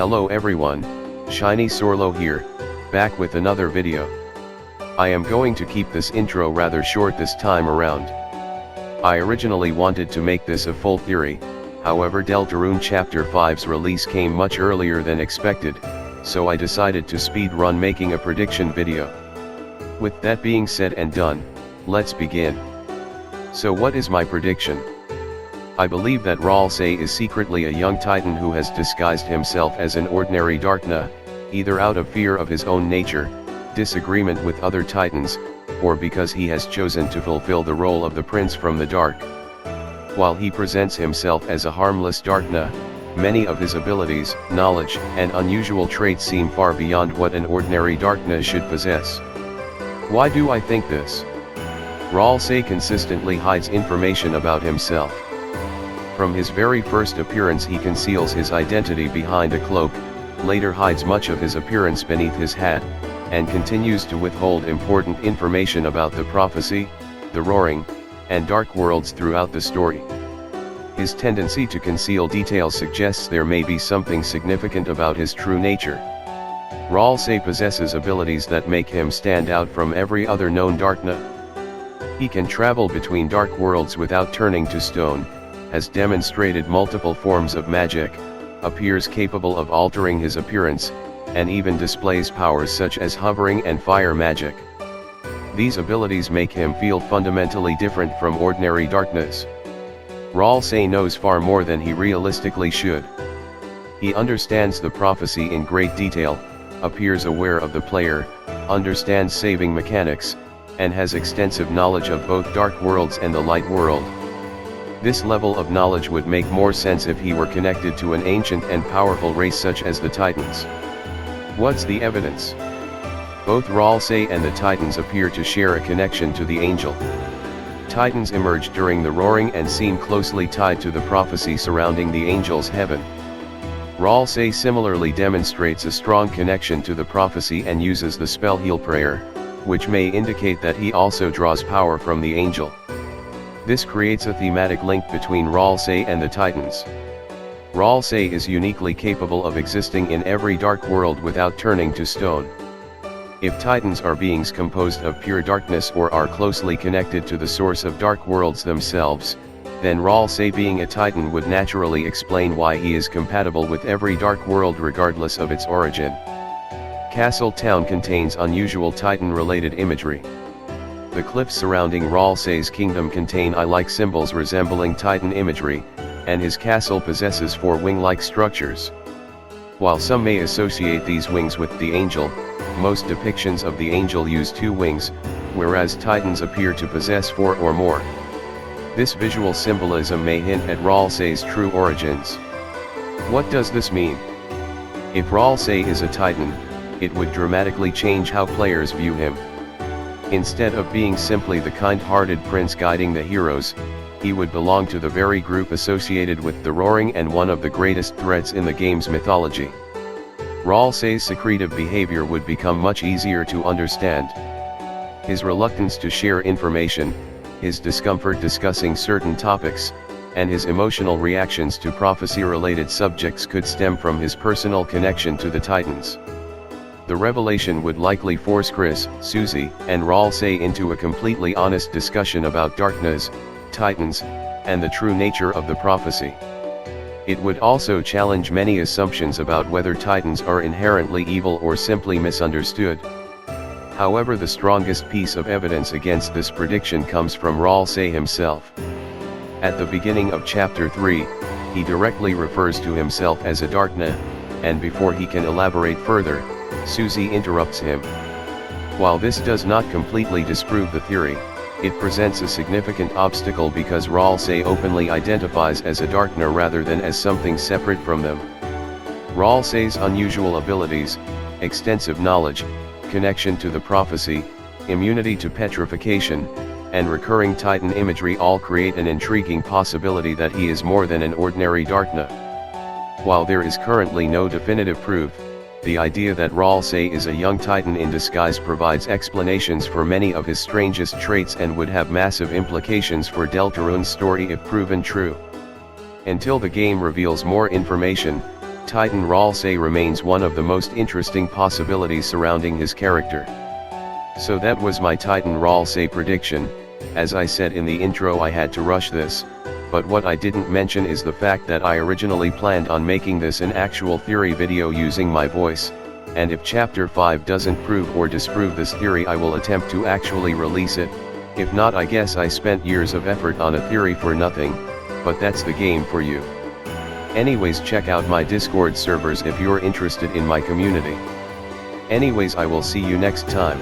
Hello everyone, Shiny Sorlo here, back with another video. I am going to keep this intro rather short this time around. I originally wanted to make this a full theory, however Deltarune Chapter 5's release came much earlier than expected, so I decided to speed run making a prediction video. With that being said and done, let's begin. So what is my prediction? I believe that Ralsei is secretly a young Titan who has disguised himself as an ordinary Darkna, either out of fear of his own nature, disagreement with other Titans, or because he has chosen to fulfill the role of the Prince from the Dark. While he presents himself as a harmless Darkna, many of his abilities, knowledge, and unusual traits seem far beyond what an ordinary Darkna should possess. Why do I think this? Ralsei consistently hides information about himself. From his very first appearance he conceals his identity behind a cloak, later hides much of his appearance beneath his hat, and continues to withhold important information about the prophecy, the roaring, and dark worlds throughout the story. His tendency to conceal details suggests there may be something significant about his true nature. Ralsei possesses abilities that make him stand out from every other known Darkna. He can travel between dark worlds without turning to stone, has demonstrated multiple forms of magic, appears capable of altering his appearance, and even displays powers such as hovering and fire magic. These abilities make him feel fundamentally different from ordinary Darknas. Ralsei knows far more than he realistically should. He understands the prophecy in great detail, appears aware of the player, understands saving mechanics, and has extensive knowledge of both dark worlds and the light world. This level of knowledge would make more sense if he were connected to an ancient and powerful race such as the Titans. What's the evidence? Both Ralsei and the Titans appear to share a connection to the angel. Titans emerged during the roaring and seem closely tied to the prophecy surrounding the angel's heaven. Ralsei similarly demonstrates a strong connection to the prophecy and uses the spell Heal Prayer, which may indicate that he also draws power from the angel. This creates a thematic link between Ralsei and the Titans. Ralsei is uniquely capable of existing in every dark world without turning to stone. If Titans are beings composed of pure darkness or are closely connected to the source of dark worlds themselves, then Ralsei being a Titan would naturally explain why he is compatible with every dark world regardless of its origin. Castle Town contains unusual Titan-related imagery. The cliffs surrounding Ralsei's kingdom contain eye-like symbols resembling Titan imagery, and his castle possesses 4 wing-like structures. While some may associate these wings with the angel, most depictions of the angel use 2 wings, whereas Titans appear to possess 4 or more. This visual symbolism may hint at Ralsei's true origins. What does this mean? If Ralsei is a Titan, it would dramatically change how players view him. Instead of being simply the kind-hearted prince guiding the heroes, he would belong to the very group associated with the roaring and one of the greatest threats in the game's mythology. Ralsei's secretive behavior would become much easier to understand. His reluctance to share information, his discomfort discussing certain topics, and his emotional reactions to prophecy-related subjects could stem from his personal connection to the Titans. The revelation would likely force Chris, Susie, and Ralsei into a completely honest discussion about Darknas, Titans, and the true nature of the prophecy. It would also challenge many assumptions about whether Titans are inherently evil or simply misunderstood. However, the strongest piece of evidence against this prediction comes from Ralsei himself. At the beginning of Chapter 3, he directly refers to himself as a Darkna, and before he can elaborate further, Susie interrupts him. While this does not completely disprove the theory, it presents a significant obstacle because Ralsei openly identifies as a Darkna rather than as something separate from them. Ralsei's unusual abilities, extensive knowledge, connection to the prophecy, immunity to petrification, and recurring Titan imagery all create an intriguing possibility that he is more than an ordinary Darkna. While there is currently no definitive proof, the idea that Ralsei is a young Titan in disguise provides explanations for many of his strangest traits and would have massive implications for Deltarune's story if proven true. Until the game reveals more information, Titan Ralsei remains one of the most interesting possibilities surrounding his character. So that was my Titan Ralsei prediction. As I said in the intro, I had to rush this, but what I didn't mention is the fact that I originally planned on making this an actual theory video using my voice, and if chapter 5 doesn't prove or disprove this theory, I will attempt to actually release it. If not, I guess I spent years of effort on a theory for nothing, but that's the game for you. Anyways, check out my Discord servers if you're interested in my community. Anyways, I will see you next time.